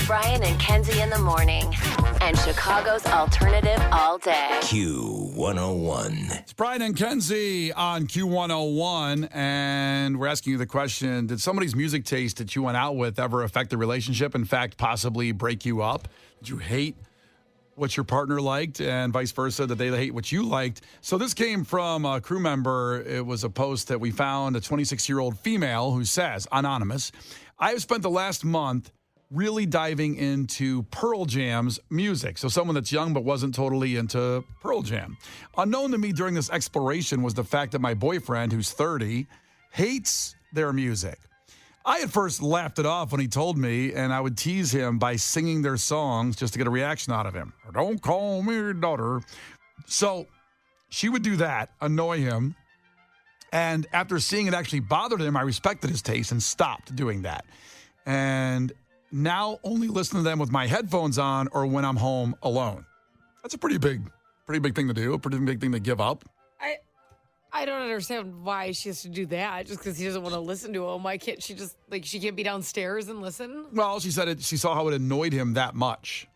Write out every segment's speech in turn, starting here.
Brian and Kenzie in the morning. And Chicago's alternative all day. Q101. It's Brian and Kenzie on Q101, and we're asking you the question, did somebody's music taste that you went out with ever affect the relationship? In fact, possibly break you up? Did you hate what your partner liked and vice versa, that they hate what you liked? So this came from a crew member. It was a post that we found, a 26-year-old female who says, anonymous, I have spent the last month really diving into Pearl Jam's music. So someone that's young but wasn't totally into Pearl Jam. Unknown to me during this exploration was the fact that my boyfriend, who's 30, hates their music. I at first laughed it off when he told me, and I would tease him by singing their songs just to get a reaction out of him. Don't call me your daughter. So she would do that, annoy him. And after seeing it actually bothered him, I respected his taste and stopped doing that. And now only listen to them with my headphones on or when I'm home alone. That's a pretty big thing to do, a pretty big thing to give up. I don't understand why she has to do that just because he doesn't want to listen to him. Why can't she just, she can't be downstairs and listen? Well, she said she saw how it annoyed him that much.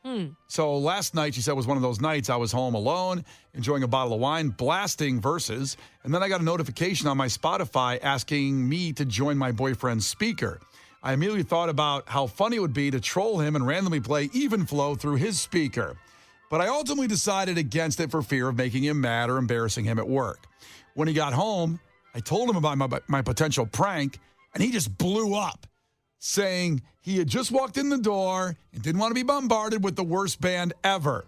So last night, she said, was one of those nights I was home alone, enjoying a bottle of wine, blasting verses, and then I got a notification on my Spotify asking me to join my boyfriend's speaker. I immediately thought about how funny it would be to troll him and randomly play Even Flow through his speaker. But I ultimately decided against it for fear of making him mad or embarrassing him at work. When he got home, I told him about my potential prank, and he just blew up, saying he had just walked in the door and didn't want to be bombarded with the worst band ever.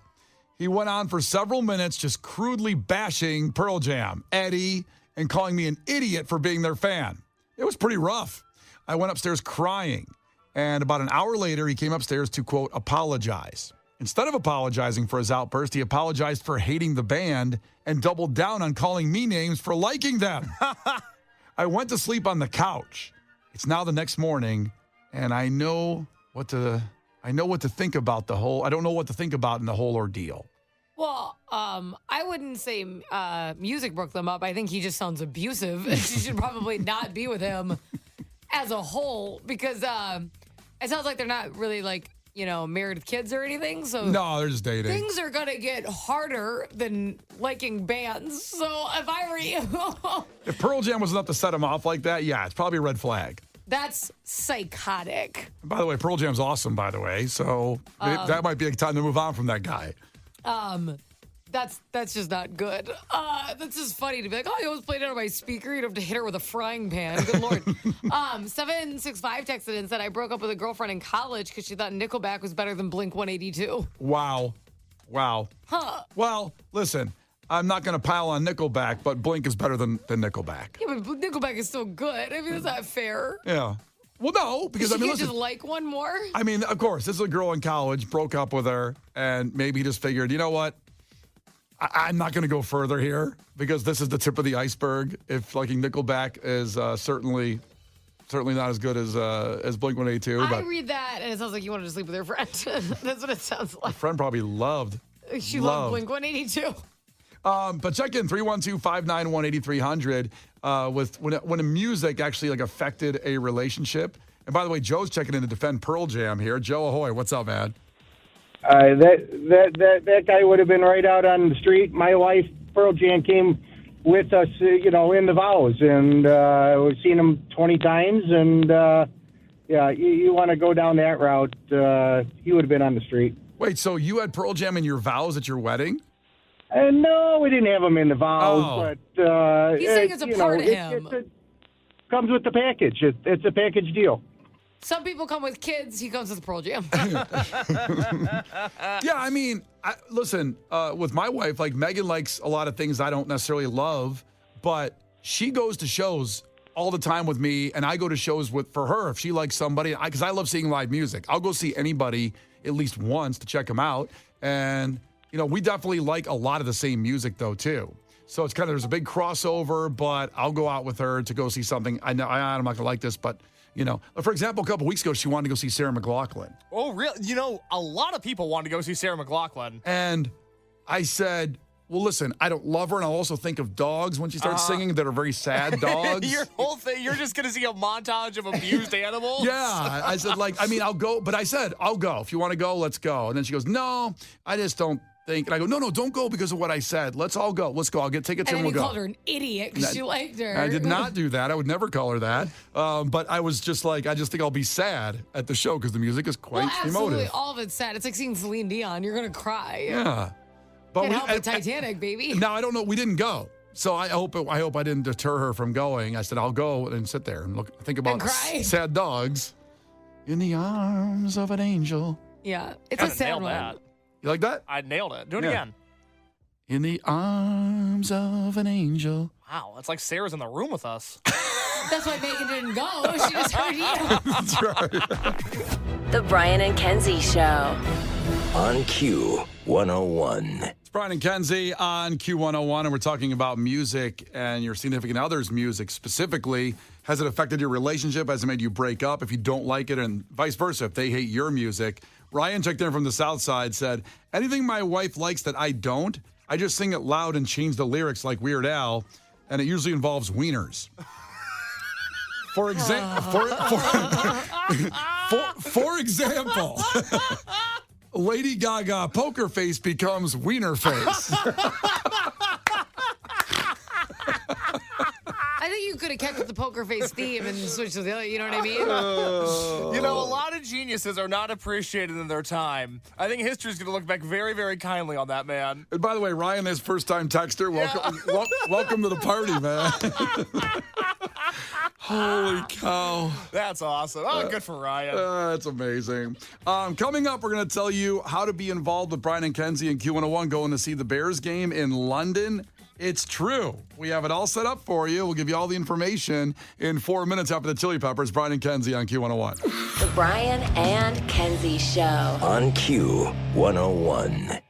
He went on for several minutes just crudely bashing Pearl Jam, Eddie, and calling me an idiot for being their fan. It was pretty rough. I went upstairs crying, and about an hour later, he came upstairs to, quote, apologize. Instead of apologizing for his outburst, he apologized for hating the band and doubled down on calling me names for liking them. I went to sleep on the couch. It's now the next morning, and I know what to think about the whole. I don't know what to think about in the whole ordeal. Well, I wouldn't say music broke them up. I think he just sounds abusive. She should probably not be with him as a whole because it sounds like they're not really married with kids or anything. So no, they're just dating. Things are going to get harder than liking bands. So if I were you... If Pearl Jam was enough to set him off like that, yeah, it's probably a red flag. That's psychotic. By the way, Pearl Jam's awesome, by the way. So that might be a time to move on from that guy. That's just not good. That's just funny to be like, oh, you always played it on my speaker. You'd have to hit her with a frying pan. Good Lord. 765 texted and said, I broke up with a girlfriend in college because she thought Nickelback was better than Blink-182. Wow. Huh. Well, listen, I'm not going to pile on Nickelback, but Blink is better than Nickelback. Yeah, but Nickelback is still good. I mean, that's not fair. Yeah. Well, no, because she listen, just like one more? I mean, of course, this is a girl in college, broke up with her, and maybe he just figured, you know what? I'm not going to go further here because this is the tip of the iceberg. If liking Nickelback is certainly not as good as Blink-182. I read that and it sounds like you wanted to sleep with your friend. That's what it sounds like. My friend probably loved. She loved Blink-182. But check in 312-591-8300 with when music actually affected a relationship. And by the way, Joe's checking in to defend Pearl Jam here. Joe, ahoy! What's up, man? That guy would have been right out on the street. My wife, Pearl Jam, came with us, in the vows, and we've seen him 20 times. And you want to go down that route? He would have been on the street. Wait, so you had Pearl Jam in your vows at your wedding? No, we didn't have him in the vows, but he's saying it's a part of him. It comes with the package. It's a package deal. Some people come with kids. He comes with Pearl Jam. Yeah, I mean, listen, with my wife, Megan likes a lot of things I don't necessarily love, but she goes to shows all the time with me, and I go to shows for her if she likes somebody, because I love seeing live music. I'll go see anybody at least once to check them out, and, we definitely like a lot of the same music, though, too. So it's there's a big crossover, but I'll go out with her to go see something. I know I'm not going to like this, but... for example, a couple weeks ago, she wanted to go see Sarah McLachlan. Oh, really? A lot of people wanted to go see Sarah McLachlan. And I said, Well, listen, I don't love her, and I'll also think of dogs when she starts singing that are very sad dogs. Your whole thing, you're just going to see a montage of abused animals? Yeah. I said, I'll go. But I said, I'll go. If you want to go, let's go. And then she goes, no, I just don't think. And I go, no, don't go because of what I said. Let's all go. Let's go. I'll get tickets and we'll go. And you called her an idiot because you liked her. I did not do that. I would never call her that. But I was just like, I just think I'll be sad at the show because the music is quite absolutely. emotive. All of it's sad. It's like seeing Celine Dion. You're going to cry. Yeah. But Can't help the Titanic, baby. Now, I don't know. We didn't go. So I hope I didn't deter her from going. I said, I'll go and sit there and think about sad dogs in the arms of an angel. Yeah. It's a sad one. That. You like that? I nailed it. Do it again. In the arms of an angel. Wow. It's like Sarah's in the room with us. That's why Megan didn't go. She just heard you. That's right. The Brian and Kenzie Show. On Q101. It's Brian and Kenzie on Q101, and we're talking about music and your significant other's music specifically. Has it affected your relationship? Has it made you break up if you don't like it? And vice versa, if they hate your music. Ryan checked in from the South Side, said, anything my wife likes that I don't, I just sing it loud and change the lyrics like Weird Al, and it usually involves wieners. For example, Lady Gaga Poker Face becomes Wiener Face. I think you could have kept with the poker face theme and switched to the other. You know what I mean? You know, a lot of geniuses are not appreciated in their time. I think history's going to look back very, very kindly on that man. And by the way, Ryan is first-time texter. Welcome to the party, man. Holy cow. That's awesome. Oh, good for Ryan. That's amazing. Coming up, we're going to tell you how to be involved with Brian and Kenzie and Q101 going to see the Bears game in London. It's true. We have it all set up for you. We'll give you all the information in 4 minutes after the Chili Peppers. Brian and Kenzie on Q101. The Brian and Kenzie Show. On Q101.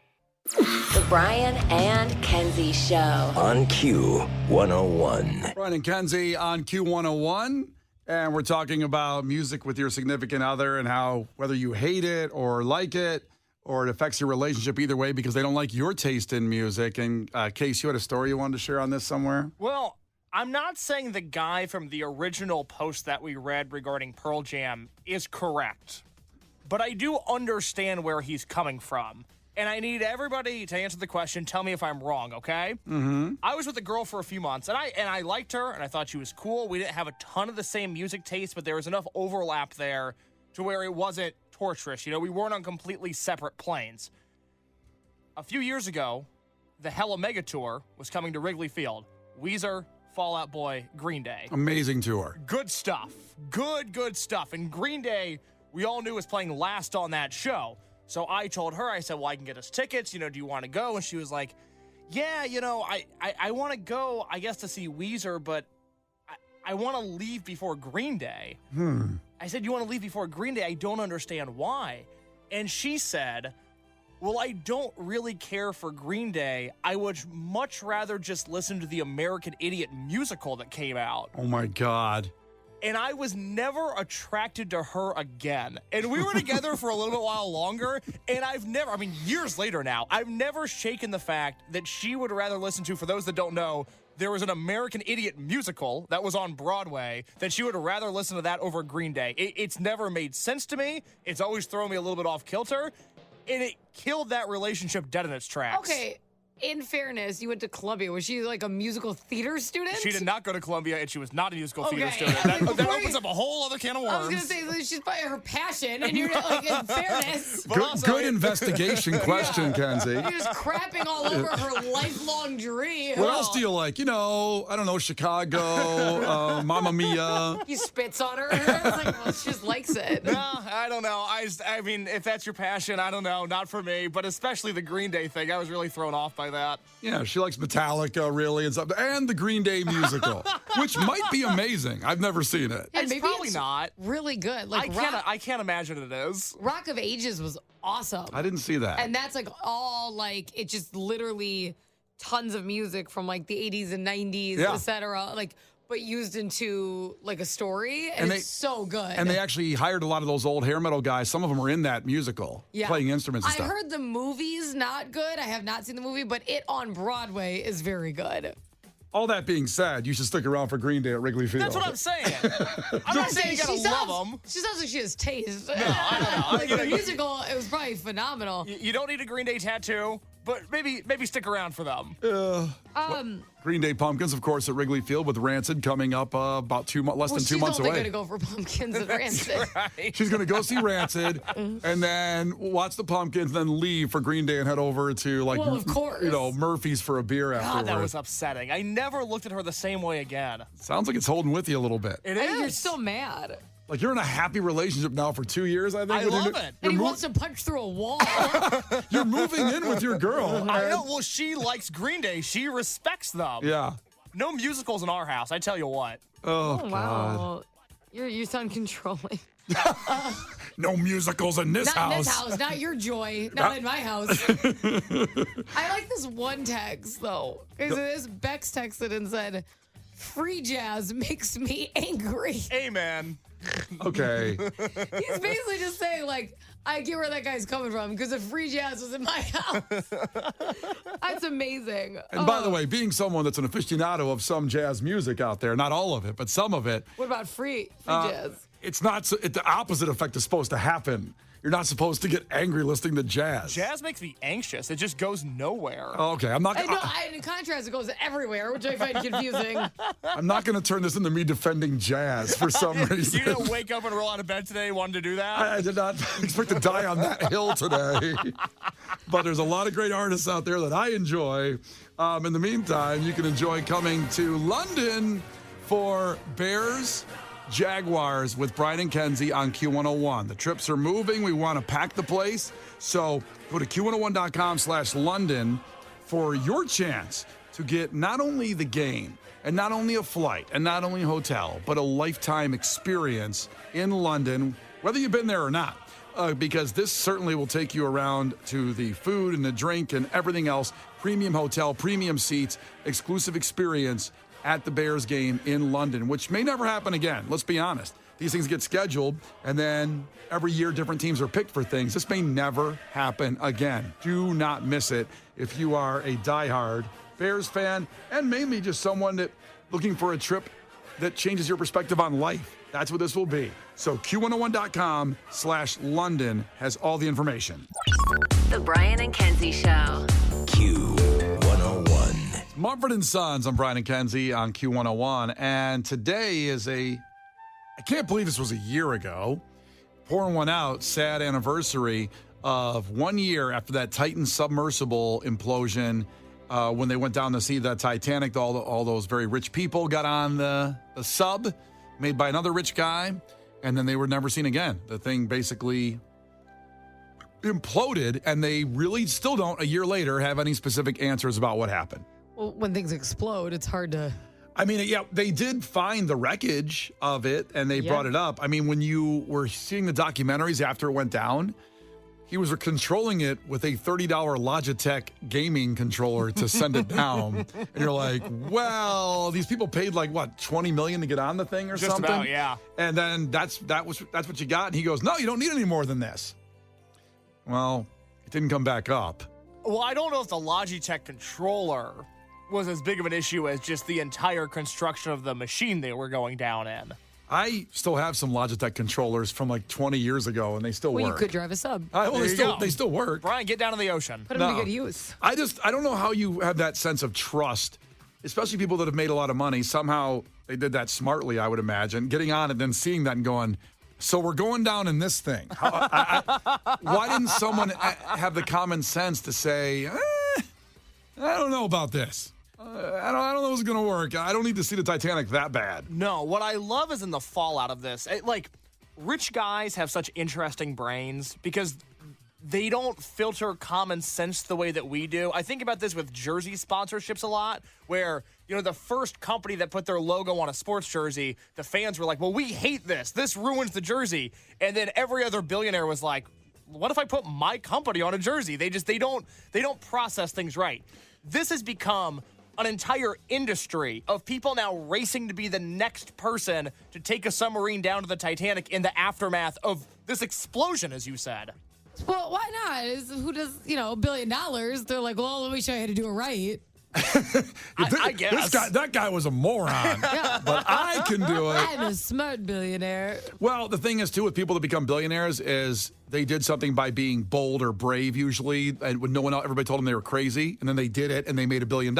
The Brian and Kenzie Show. On Q101. Brian and Kenzie on Q101. And we're talking about music with your significant other and how whether you hate it or like it, or it affects your relationship either way because they don't like your taste in music. And Case, you had a story you wanted to share on this somewhere? Well, I'm not saying the guy from the original post that we read regarding Pearl Jam is correct, but I do understand where he's coming from. And I need everybody to answer the question. Tell me if I'm wrong, okay? Mm-hmm. I was with a girl for a few months, and I liked her, and I thought she was cool. We didn't have a ton of the same music taste, but there was enough overlap there to where it wasn't torturous. You know, we weren't on completely separate planes. A few years ago, the Hella Mega Tour was coming to Wrigley Field. Weezer, Fall Out Boy, Green Day. Amazing tour. Good stuff. Good stuff. And Green Day, we all knew was playing last on that show. So I told her, I said, well, I can get us tickets. You know, do you want to go? And she was like, yeah, you know, I want to go, I guess, to see Weezer, but I want to leave before Green Day. I said, you want to leave before Green Day? I don't understand why. And she said, well, I don't really care for Green Day. I would much rather just listen to the American Idiot musical that came out. Oh, my God. And I was never attracted to her again. And we were together for a little bit while longer, and years later now, I've never shaken the fact that she would rather listen to, for those that don't know, there was an American Idiot musical that was on Broadway that she would rather listen to that over Green Day. It's never made sense to me. It's always thrown me a little bit off kilter, and it killed that relationship dead in its tracks. Okay. In fairness, you went to Columbia. Was she like a musical theater student? She did not go to Columbia, and she was not a musical theater Okay. student. That opens up a whole other can of worms. I was going to say, like, she's by her passion, and you're not, like, in fairness. Good investigation question, Kenzie. You're just crapping all over her lifelong dream. What else do you like? You know, I don't know, Chicago, Mamma Mia. He spits on her. It's like, well, she just likes it. No, I don't know. I mean, if that's your passion, I don't know. Not for me, but especially the Green Day thing. I was really thrown off by that. Yeah, she likes Metallica, really, and stuff. And the Green Day musical, which might be amazing. I've never seen it. And It's maybe probably not. really good. Like I can't imagine it is. Rock of Ages was awesome. I didn't see that. And that's like all like it just literally tons of music from like the 80s and 90s, Yeah. etc. Like but used into like a story, and it's so good. And they actually hired a lot of those old hair metal guys. Some of them were in that musical, playing instruments and I stuff. heard the movie's not good. I have not seen the movie, but it on Broadway is very good. All that being said, you should stick around for Green Day at Wrigley Field. That's what I'm saying. I'm not saying you gotta love them. She sounds like she has taste. No, I don't know. Like, the musical, it was probably phenomenal. You don't need a Green Day tattoo, but maybe stick around for them. Green Day Pumpkins, of course, at Wrigley Field with Rancid coming up about less than 2 months away. She's only going to go for Pumpkins and Rancid. Right. She's going to go see Rancid and then watch the Pumpkins, then leave for Green Day and head over to of course. Murphy's for a beer afterwards. God, that was upsetting. I never looked at her the same way again. Sounds like it's holding with you a little bit. It I is. think you're still mad. Like you're in a happy relationship now for 2 years, I think. I love it. And he wants to punch through a wall. You're moving in with your girl. I know. Well, she likes Green Day. She respects them. Yeah. No musicals in our house, I tell you what. Oh, Oh, God. wow. You sound controlling. No musicals in this Not house. in this house. Not your joy. Not in my house. I like this one text, though. Because this Bex texted and said, free jazz makes me angry. Amen. Okay. He's basically just saying, like, I get where that guy's coming from because if free jazz was in my house. That's amazing. And by the way, being someone that's an aficionado of some jazz music out there, not all of it, but some of it, What about free jazz? it's not the opposite effect is supposed to happen. You're not supposed to get angry listening to jazz. Jazz makes me anxious. It just goes nowhere. Okay, I'm not. In contrast, it goes everywhere, which I find confusing. I'm not going to turn this into me defending jazz for some reason. You didn't wake up and roll out of bed today wanting to do that? I did not expect to die on that hill today. But there's a lot of great artists out there that I enjoy. In the meantime, you can enjoy coming to London for Bears Jaguars with Brian and Kenzie on Q101. The trips are moving. We want to pack the place. So go to Q101.com/London for your chance to get not only the game and not only a flight and not only a hotel, but a lifetime experience in London, whether you've been there or not. Because this certainly will take you around to the food and the drink and everything else. Premium hotel, premium seats, exclusive experience at the Bears game in London, which may never happen again. Let's be honest. These things get scheduled, and then every year different teams are picked for things. This may never happen again. Do not miss it if you are a diehard Bears fan and mainly just someone that looking for a trip that changes your perspective on life. That's what this will be. So Q101.com/London has all the information. The Brian and Kenzie Show. Q101. Mumford & Sons. I'm Brian and Kenzie on Q101. And today is I can't believe this was a year ago. Pouring one out, sad anniversary of 1 year after that Titan submersible implosion when they went down to see the Titanic. All those very rich people got on the sub made by another rich guy, and then they were never seen again. The thing basically imploded, and they really still don't, a year later, have any specific answers about what happened. Well, when things explode, it's hard to... I mean, yeah, they did find the wreckage of it, and they brought it up. I mean, when you were seeing the documentaries after it went down, he was controlling it with a $30 Logitech gaming controller to send it down. And you're like, well, these people paid like, what, $20 million to get on the thing or Just something? about, yeah. And then that's what you got. And he goes, no, you don't need any more than this. Well, it didn't come back up. Well, I don't know if the Logitech controller was as big of an issue as just the entire construction of the machine they were going down in. I still have some Logitech controllers from like 20 years ago, and they still Well, work. you could drive a sub. There you go. They still work. Brian, get down in the ocean. Put them No. to good use. I don't know how you have that sense of trust, especially people that have made a lot of money. Somehow they did that smartly, I would imagine, getting on and then seeing that and going, so we're going down in this thing. Why didn't someone have the common sense to say, I don't know about this. I don't know if it's going to work. I don't need to see the Titanic that bad. No, what I love is in the fallout of this. Rich guys have such interesting brains because they don't filter common sense the way that we do. I think about this with jersey sponsorships a lot, where, the first company that put their logo on a sports jersey, the fans were like, well, we hate this. This ruins the jersey. And then every other billionaire was like, what if I put my company on a jersey? They don't process things right. This has become an entire industry of people now racing to be the next person to take a submarine down to the Titanic in the aftermath of this explosion, as you said. Well, why not? Who does, $1 billion? They're like, well, let me show you how to do it right. I guess. That guy was a moron. But I can do it. I'm a smart billionaire. Well, the thing is, too, with people that become billionaires is they did something by being bold or brave, usually, and when no one else, everybody told them they were crazy, and then they did it, and they made $1 billion.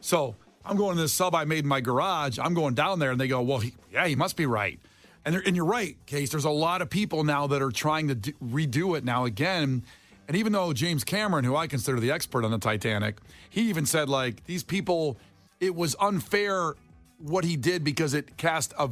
So I'm going to this sub I made in my garage. I'm going down there, and they go, well, he must be right. And you're right, Case. There's a lot of people now that are trying to redo it now again. And even though James Cameron, who I consider the expert on the Titanic, he even said, like, these people, it was unfair what he did because it cast a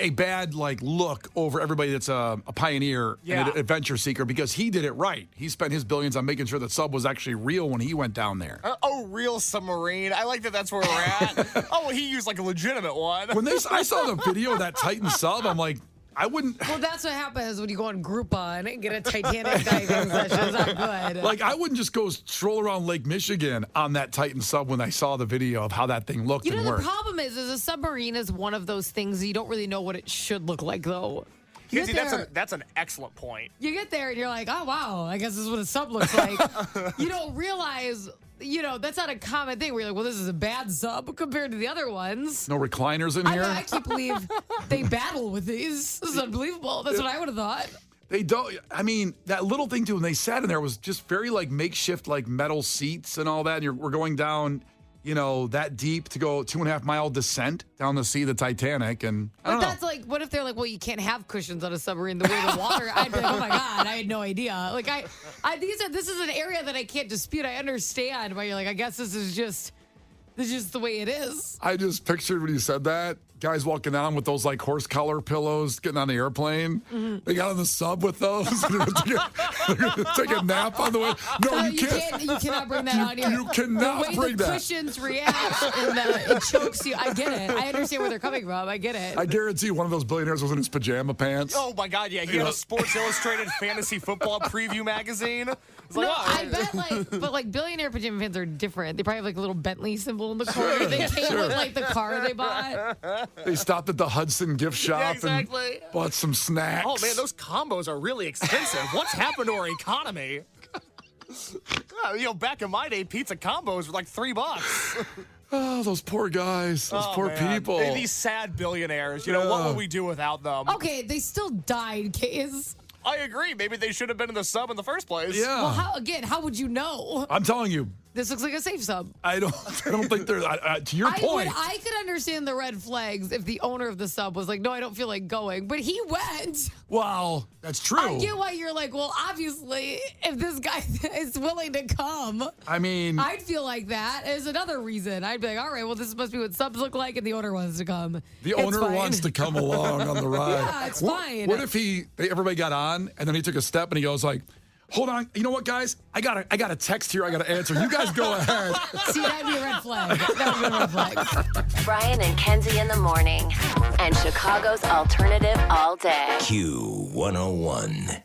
bad, like, look over everybody that's a pioneer and an adventure seeker because he did it right. He spent his billions on making sure that sub was actually real when he went down there. Real submarine. I like that that's where we're at. He used, like, a legitimate one. When I saw the video of that Titan sub, I'm like, I wouldn't. Well, that's what happens when you go on Groupon and get a Titanic diving session. It's not good. Like, I wouldn't just go stroll around Lake Michigan on that Titan sub when I saw the video of how that thing looked and worked. The problem is a submarine is one of those things you don't really know what it should look like, though. Kenzie, that's an excellent point. You get there and you're like, oh, wow, I guess this is what a sub looks like. You don't realize, that's not a common thing where you're like, well, this is a bad sub compared to the other ones. No recliners in here? I can't believe they battle with these. This is unbelievable. That's what I would have thought. They don't. I mean, that little thing, too, when they sat in there was just very, like, makeshift, like, metal seats and all that. And we're going down, that deep to go 2.5 mile descent down the sea, the Titanic. And But that's like, what if they're like, well, you can't have cushions on a submarine the way the water? I'd be like, oh my God, I had no idea. Like, this is an area that I can't dispute. I understand why you're like, I guess this is just the way it is. I just pictured when you said that, guys walking down with those like horse collar pillows, getting on the airplane. Mm-hmm. They got on the sub with those. They're gonna take a nap on the way. No, you can't. You cannot bring that on here. You cannot bring that. The way the cushions react and it chokes you. I get it. I understand where they're coming from. I get it. I guarantee one of those billionaires was in his pajama pants. Oh my God, yeah. He had a Sports Illustrated fantasy football preview magazine. I bet but billionaire pajama pants are different. They probably have like a little Bentley symbol in the corner. They can't look like the car they bought. They stopped at the Hudson gift shop and bought some snacks. Oh man, those combos are really expensive. What's happened to our economy? Back in my day, pizza combos were like $3. Oh, those poor guys. Those poor people. These sad billionaires. What would we do without them? Okay, they still died, Case. I agree. Maybe they should have been in the sub in the first place. Yeah. Well, how would you know? I'm telling you. This looks like a safe sub. I don't think they're, to your point. I could understand the red flags if the owner of the sub was like, no, I don't feel like going. But he went. Well, that's true. I get why you're like, well, obviously, if this guy is willing to come. I mean. I'd feel like that is another reason. I'd be like, all right, well, this must be what subs look like, and the owner wants to come. The owner wants to come along on the ride. Yeah, it's fine. What if everybody got on, and then he took a step, and he goes like, hold on. You know what, guys? I got a text here I got to answer. You guys go ahead. See, that'd be a red flag. That would be a red flag. Brian and Kenzie in the morning. And Chicago's alternative all day. Q101.